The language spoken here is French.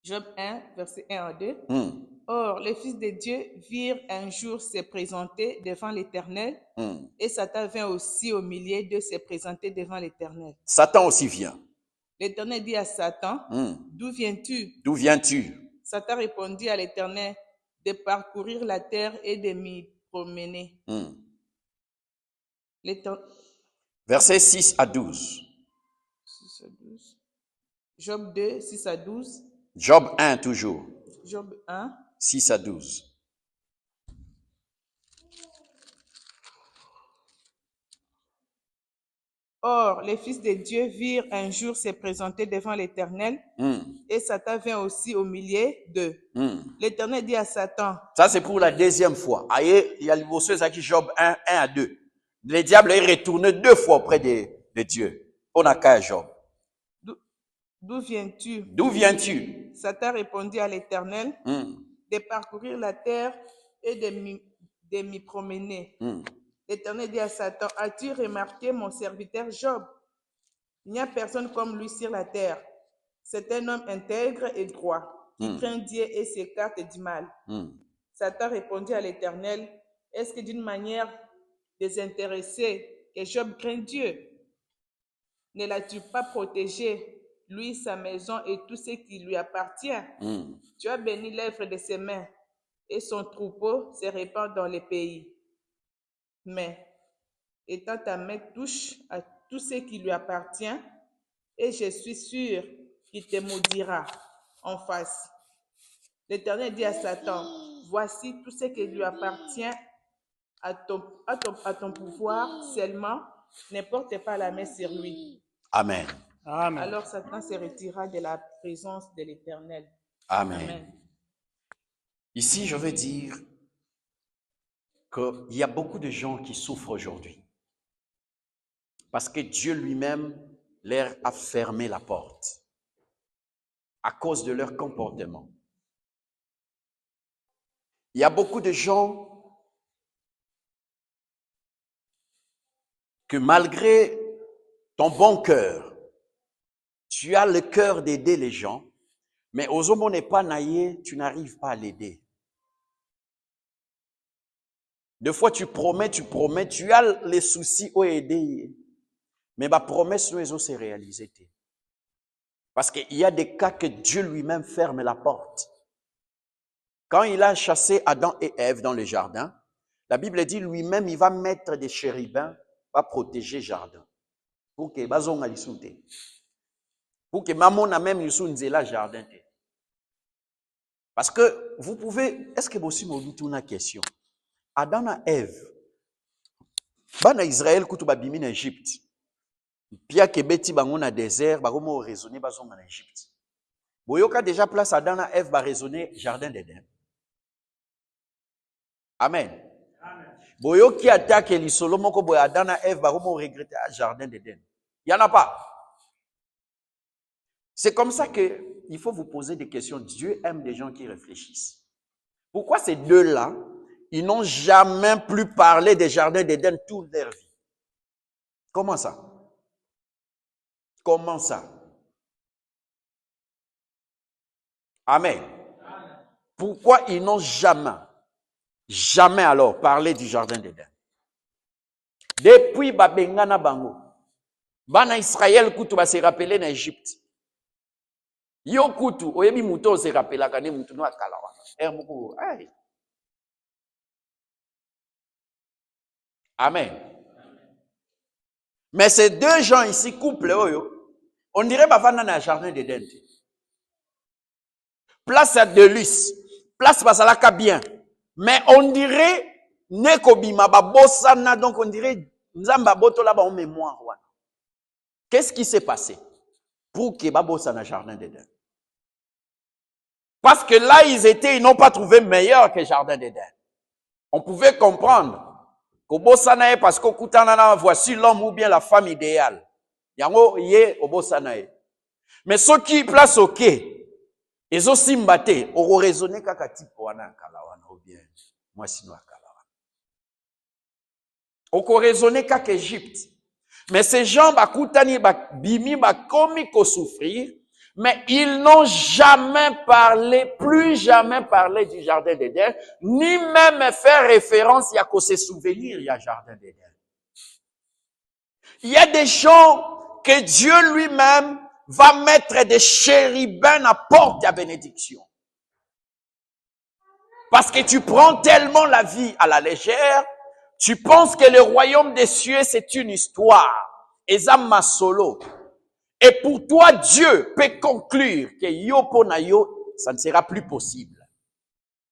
Job 1, verset 1 à 2. Hmm. Or, les fils de Dieu virent un jour se présenter devant l'Éternel, et Satan vint aussi au milieu de se présenter devant l'Éternel. Satan aussi vient. L'Éternel dit à Satan, d'où viens-tu? D'où viens-tu? Satan répondit à l'Éternel, de parcourir la terre et de m'y promener. Versets 6 à 12. 6 à 12. Job 2, 6 à 12. Job 1 toujours. Job 1. 6 à 12. Or, les fils de Dieu virent un jour se présenter devant l'Éternel, et Satan vint aussi au milieu d'eux. L'Éternel dit à Satan. Ça, c'est pour la deuxième fois. Il y a le verset qui Job 1, 1 à 2. Le diable est retourné 2 fois auprès de Dieu. On a qu'à Job. D'où viens-tu? D'où viens-tu? Satan répondit à l'Éternel, de parcourir la terre et de m'y promener. L'Éternel dit à Satan, as-tu remarqué mon serviteur Job? Il n'y a personne comme lui sur la terre. C'est un homme intègre et droit, qui craint Dieu et s'écarte du mal. Satan répondit à l'Éternel, est-ce que d'une manière désintéressée que Job craint Dieu? Ne l'as-tu pas protégé, lui, sa maison et tout ce qui lui appartient? Tu as béni l'œuvre de ses mains, et son troupeau se répand dans les pays. Mais, étant ta main touche à tout ce qui lui appartient, et je suis sûr qu'il te maudira en face. L'Éternel dit à Satan, voici tout ce qui lui appartient à ton pouvoir, seulement ne porte pas la main sur lui. Amen. Amen. Alors Satan se retira de la présence de l'Éternel. Amen. Amen. Ici, je veux dire qu'il y a beaucoup de gens qui souffrent aujourd'hui. Parce que Dieu lui-même leur a fermé la porte à cause de leur comportement. Il y a beaucoup de gens que malgré ton bon cœur, tu as le cœur d'aider les gens, mais aux hommes n'est pas naïe, tu n'arrives pas à l'aider. Des fois, tu promets, tu as les soucis à aider, mais ma promesse nous s'est réalisée. Parce qu'il y a des cas que Dieu lui-même ferme la porte. Quand il a chassé Adam et Ève dans le jardin, la Bible dit lui-même, il va mettre des chérubins, va protéger le jardin. Pour que bazon a l'issoute. Pour que maman a même l'issoute la jardin. Parce que vous pouvez, est-ce que vous aussi m'avez une question? Adam et Ève, bana Israël kutu babimi en Égypte. Pia kebeti bango na désert, bakomo raisonner bazon en Égypte. Boyoka déjà place Adam et Ève ba raisonner jardin d'Éden. Amen. Boyoki attaque l'isolo moko boy Adam et Ève bakomo regretter jardin d'Éden. Il y en a pas. C'est comme ça que il faut vous poser des questions. Dieu aime des gens qui réfléchissent. Pourquoi ces deux-là, ils n'ont jamais plus parlé des jardins d'Éden toute leur vie? Comment ça? Comment ça? Amen. Pourquoi ils n'ont jamais alors parlé du jardin d'Éden? Depuis Babengana Bango, Bana Israël kutu ba se rappeler en Égypte. Yo kutu, oyebi muto se rappela kane mutu no akala wana. Moko, ay. Amen. Mais ces deux gens ici, couple, on dirait bavana na jardin d'Éden. Place à Deluxe, place basalaka bien. Mais on dirait nekobima babosana, donc on dirait nzamba boto là en mémoire. Qu'est-ce qui s'est passé pour que babosana jardin d'Éden? Parce que là ils n'ont pas trouvé meilleur que jardin d'Éden. On pouvait comprendre. Kobosanae parce que kutanana voici l'homme ou bien la femme idéale. Yango ye obosanae. Mais ceux qui placent ok, ils ont simbate, ont raisonné kaka type wana kalawana ou bien moi sino kalawana. Ont raisonné kaka Égypte. Mais ces gens bakutani bimi bakomi ko souffrir Mais ils n'ont jamais parlé, plus jamais parlé du jardin d'Éden, ni même fait référence, il y a qu'à se souvenir, il y a jardin d'Éden. Il y a des gens que Dieu lui-même va mettre des chérubins à porte de la bénédiction. Parce que tu prends tellement la vie à la légère, tu penses que le royaume des cieux, c'est une histoire. Et ça m'a solo. Et pour toi, Dieu peut conclure que yo po na yo, ça ne sera plus possible.